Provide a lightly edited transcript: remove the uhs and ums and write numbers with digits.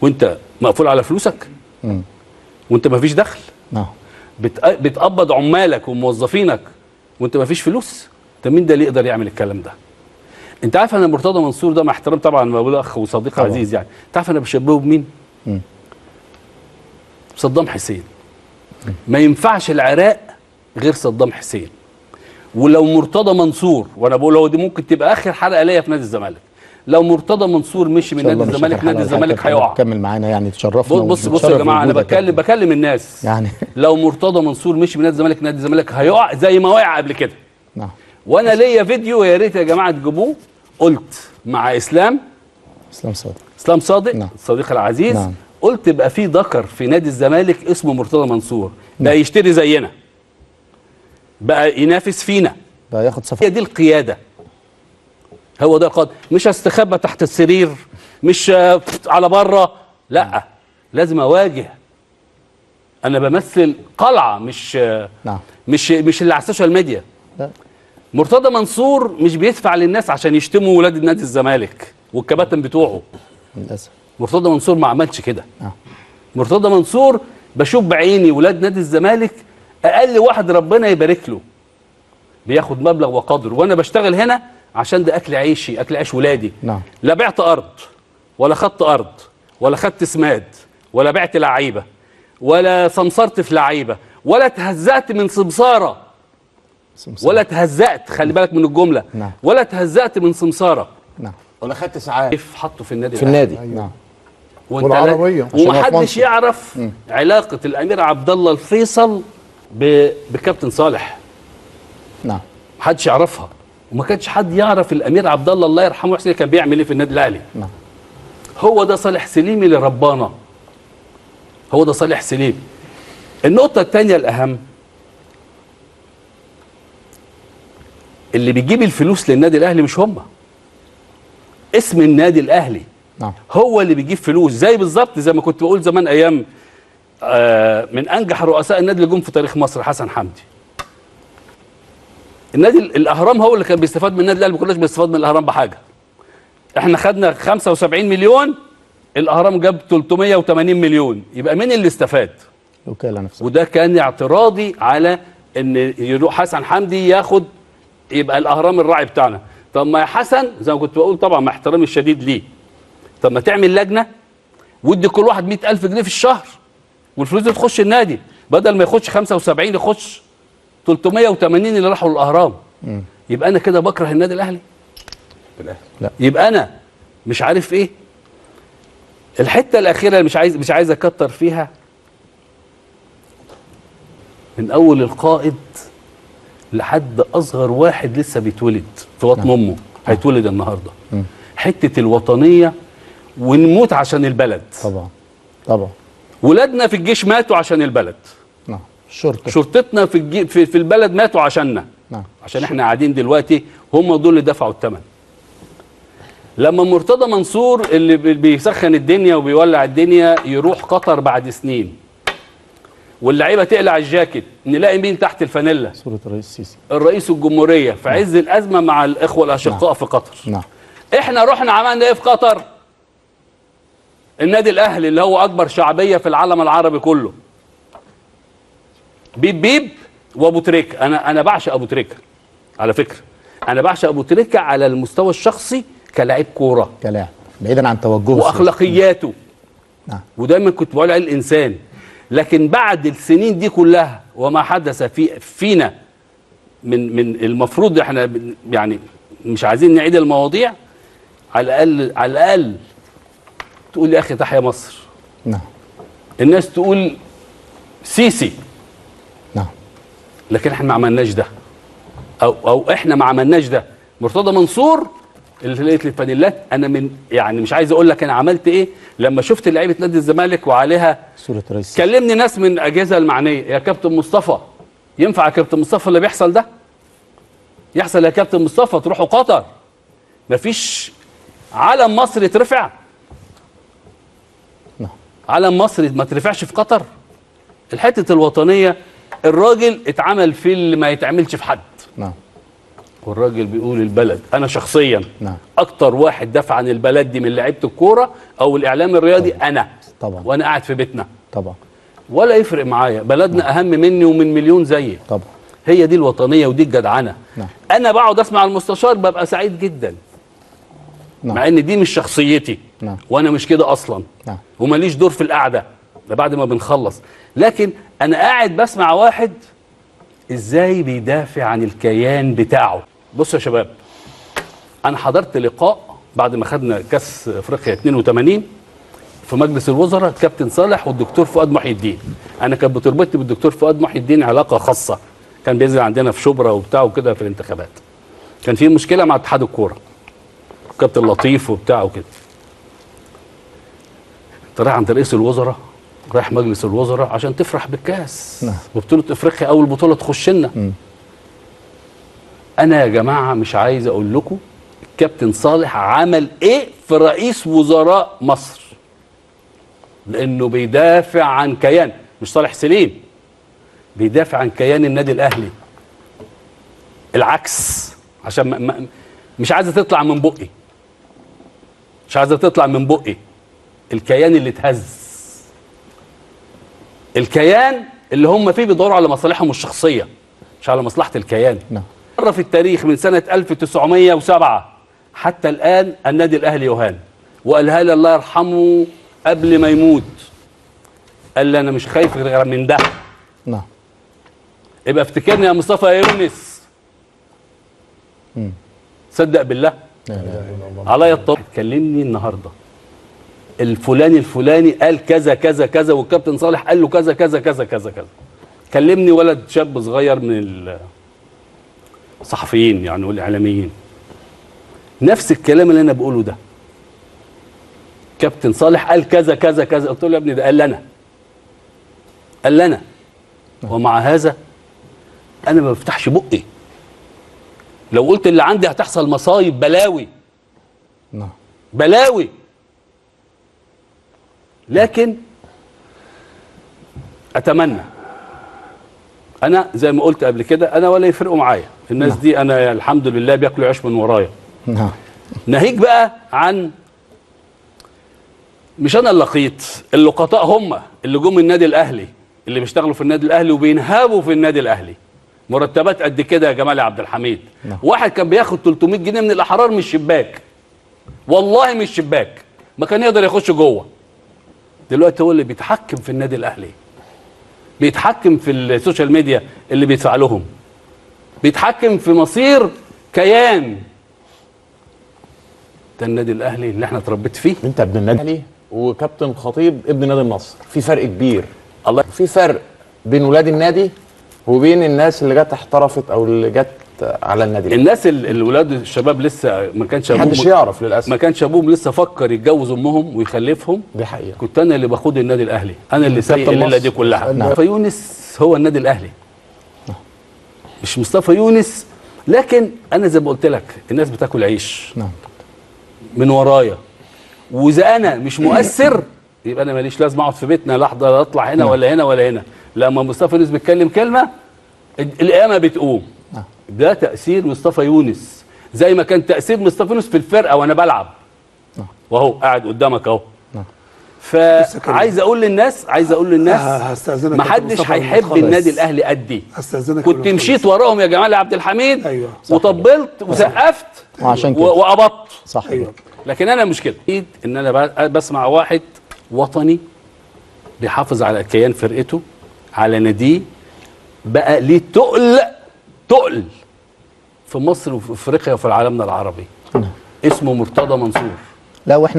وانت مقفول على فلوسك وانت ما فيش دخل. نعم. بتقبض عمالك وموظفينك وانت ما فيش فلوس. انت مين ده اللي يقدر يعمل الكلام ده؟ انت عارف انا مرتضى منصور ده مع احترام طبعا ما بقول اخ وصديق طبعا عزيز يعني، انت عارف انا بشبهه بمين؟ صدام حسين. ما ينفعش العراق غير صدام حسين. ولو مرتضى منصور، وانا بقول هو دي ممكن تبقى اخر حلقه ليا في نادي الزمالك، لو مرتضى منصور مشي من نادي الزمالك نادي الزمالك هيقع. كمل معانا يعني تشرفنا. بص يا جماعه انا بكلم الناس يعني لو مرتضى منصور مشي من نادي الزمالك نادي الزمالك هيقع زي ما وقع قبل كده. نعم. وانا ليا فيديو يا ريت يا جماعه تجيبوه، قلت مع اسلام صادق نعم. الصديق العزيز. نعم. قلت بقى في ذكر في نادي الزمالك اسمه مرتضى منصور بقى يشتري زينا، بقى ينافس فينا، بقى ياخد صفقه. هي دي القياده، هو ده القائد. مش هستخبى تحت السرير، مش على بره، لا لازم اواجه. انا بمثل قلعه مش نعم. مش اللي على السوشيال ميديا. لا. مرتضى منصور مش بيدفع للناس عشان يشتموا ولاد نادي الزمالك والكباتن بتوعه. للاسف مرتضى منصور ما عملش كده. مرتضى منصور بشوف بعيني ولاد نادي الزمالك اقل واحد ربنا يبارك له بياخد مبلغ وقدره، وانا بشتغل هنا عشان ده اكل عيشي، اكل عيش ولادي. نعم. لا بعت ارض ولا خدت ارض ولا خدت سماد ولا بعت لعيبه ولا سمسرت في لعيبه ولا تهزأت من سمساره ولا تهزأت، خلي بالك من الجمله. نعم. ولا تهزأت من سمساره. نعم. ولا خدت ساعات. كيف حطه في النادي؟ في النادي. أيوة. نعم. والعربيه ومحدش يعرف علاقه الامير عبد الله الفيصل بكابتن صالح. نعم. محدش يعرفها، وما كانش حد يعرف الامير عبد الله يرحمه حسين كان بيعمل ايه في النادي الاهلي. نعم. هو ده صالح سليم اللي ربانا، هو ده صالح سليم. النقطه الثانيه الاهم، اللي بيجيب الفلوس للنادي الاهلي مش هم، اسم النادي الاهلي. نعم. هو اللي بيجيب فلوس، زي بالظبط زي ما كنت بقول زمان ايام من انجح رؤساء النادي اللي جم في تاريخ مصر حسن حمدي. النادي الاهرام هو اللي كان بيستفاد من النادي الاهلي، ما كناش بنستفاد من الاهرام بحاجه. احنا خدنا 75 مليون، الاهرام جاب 380 مليون، يبقى مين اللي استفاد؟ الوكاله نفسها. وده كان اعتراضي على ان يروح حسن حمدي ياخد يبقى الاهرام الراعي بتاعنا. طب ما يا حسن زي ما كنت بقول طبعا مع احترامي الشديد ليه، طب ما تعمل لجنه وادي كل واحد 100,000 جنيه في الشهر والفلوس دي تخش النادي، بدل ما يخش 75 يخش 380 اللي راحوا للاهرام. يبقى انا كده بكره النادي الاهلي؟ لا. يبقى انا مش عارف ايه. الحته الاخيره اللي مش عايز اكتر فيها، من اول القائد لحد اصغر واحد لسه بيتولد في بطن امه هيتولد النهارده. حته الوطنيه ونموت عشان البلد. طبعا طبعا. ولادنا في الجيش ماتوا عشان البلد. نعم. شرطتنا في البلد ماتوا عشاننا. نعم. عشان احنا قاعدين دلوقتي هم دول اللي دفعوا الثمن. لما مرتضى منصور اللي بيسخن الدنيا وبيولع الدنيا يروح قطر بعد سنين واللعيبه تقلع الجاكيت، نلاقي مين تحت الفانيلا؟ صوره الرئيس السيسي، الرئيس الجمهوريه في عز الازمه مع الاخوه الاشقاء. نعم. في قطر. نعم. احنا رحنا عملنا ايه في قطر؟ النادي الاهلي اللي هو اكبر شعبيه في العالم العربي كله، بيب بيب وابو تريكه. انا بعشق ابو تريكه على فكره، انا بعشق ابو تريكه على المستوى الشخصي كلاعب كوره، كلاعب بعيدا عن توجهه واخلاقياته. نعم. ودايما كنت بقول عليه الانسان. لكن بعد السنين دي كلها وما حدث فينا من المفروض احنا يعني مش عايزين نعيد المواضيع، على الاقل تقول يا اخي تحيا مصر. نعم. الناس تقول سيسي. نعم. لكن احنا ما عملناش ده، او احنا ما عملناش ده. مرتضى منصور اللي لقيت لي الفانيلات، انا من يعني مش عايز اقول لك انا عملت ايه لما شفت لعيبه نادي الزمالك وعليها صوره رئيس. كلمني ناس من الاجهزه المعنيه، يا كابتن مصطفى ينفع يا كابتن مصطفى اللي بيحصل ده؟ يحصل يا كابتن مصطفى تروحوا قطر مفيش علم مصر يترفع؟ نعم. علم مصر ما ترفعش في قطر؟ الحته الوطنيه الراجل اتعمل في اللي ما يتعملش في حد. نعم. والراجل بيقول البلد. انا شخصيا نعم. اكتر واحد دافع عن البلد دي من لعيبه الكوره او الاعلام الرياضي انا طبعا. وانا قاعد في بيتنا، طبعا. ولا يفرق معايا، بلدنا اهم مني ومن مليون زيي. طبعا. هي دي الوطنيه ودي الجدعنه. نعم. انا بقعد اسمع المستشار ببقى سعيد جدا. نعم. مع ان دي مش شخصيتي. نعم. وانا مش كده اصلا. نعم. وماليش دور في القعده ده بعد ما بنخلص، لكن انا قاعد بسمع واحد ازاي بيدافع عن الكيان بتاعه. بصوا يا شباب، انا حضرت لقاء بعد ما خدنا كاس افريقيا 82 في مجلس الوزراء، الكابتن صالح والدكتور فؤاد محي الدين. انا كانت بتربطني بالدكتور فؤاد محي الدين علاقه خاصه، كان بينزل عندنا في شبرا وبتاع وكده في الانتخابات. كان في مشكله مع اتحاد الكوره، كابتن لطيف وبتاع وكده. انت رايح عند رئيس الوزراء، رايح مجلس الوزراء عشان تفرح بالكاس. نعم. ببطوله افريقيا، اول بطوله تخش لنا. انا يا جماعه مش عايز اقول لكم الكابتن صالح عمل ايه في رئيس وزراء مصر، لانه بيدافع عن كيان، مش صالح سليم، بيدافع عن كيان النادي الاهلي. العكس، عشان مش عايزه تطلع من بقي، مش عايزه تطلع من بقي. الكيان اللي اتهز، الكيان اللي هم فيه بيدوروا على مصالحهم الشخصيه مش على مصلحه الكيان. نعم. مرة في التاريخ من سنة 1907 حتى الآن النادي الأهلي يهان. والهالي الله يرحمه قبل ما يموت قال لي أنا مش خايف غير من ده. نعم. يبقى افتكرني يا مصطفى يا يونس. صدق بالله. لا لا لا. عليا الطب كلمني النهارده الفلاني قال كذا كذا كذا، والكابتن صالح قال له كذا كذا كذا كذا كذا. كلمني ولد شاب صغير من الصحفيين يعني والاعلاميين، نفس الكلام اللي انا بقوله ده. كابتن صالح قال كذا كذا كذا، قلت له يا ابني ده قال لنا، قال لنا. ومع هذا انا ما بفتحش بقي. لو قلت اللي عندي هتحصل مصايب، بلاوي. نعم. بلاوي. لكن اتمنى، انا زي ما قلت قبل كده، انا ولا يفرقوا معايا الناس دي، انا الحمد لله بياكلوا عيش من ورايا. نعم. ناهيك بقى عن، مش انا اللي لقيت، اللقطاء هم اللي جم النادي الاهلي، اللي بيشتغلوا في النادي الاهلي وبينهبوا في النادي الاهلي مرتبات قد كده يا جمال عبد الحميد. نعم. واحد كان بياخد 300 جنيه من الاحرار من الشباك، والله من الشباك، ما كان يقدر يخش جوه. دلوقتي هو اللي بيتحكم في النادي الاهلي، بيتحكم في السوشيال ميديا اللي بيدفع لهم، بيتحكم في مصير كيان. ده النادي الاهلي اللي احنا اتربيت فيه. انت ابن النادي الاهلي وكابتن خطيب ابن نادي النصر، في فرق كبير. الله. في فرق بين ولاد النادي وبين الناس اللي جت احترفت او اللي جت على النادي. الناس الولاد الشباب لسه ما كانش ابوهم، محدش يعرف للاسف، ما كانش ابوهم لسه فكر يتجوز امهم ويخلفهم. دي حقيقه. كنت انا اللي باخد النادي الاهلي، انا اللي سايق الليله دي كلها. نعم. مصطفى يونس هو النادي الاهلي، مش مصطفى يونس. لكن انا زي ما قلت لك الناس بتاكل عيش نعم. من ورايا، واذا انا مش مؤثر يبقى انا ماليش لازم اقعد في بيتنا لحظه، لا اطلع هنا ولا هنا ولا هنا. لما مصطفى يونس بيتكلم كلمه القيامه بتقوم. ده تاثير مصطفى يونس، زي ما كان تاثير مصطفى يونس في الفرقه وانا بلعب، وهو قاعد قدامك اهو. فعايز اقول للناس، ما حدش هيحب النادي الاهلي قدي. كنت مشيت وراهم يا جمال عبد الحميد. أيوة. وطبلت وسقفت وعشان كده وقبضت. صح. أيوة. لكن انا مش كده. ان انا بسمع واحد وطني بيحافظ على كيان فرقته، على ناديه، بقى ليه تقل في مصر وفي افريقيا وفي عالمنا العربي. اسمه مرتضى منصور. لا واحنا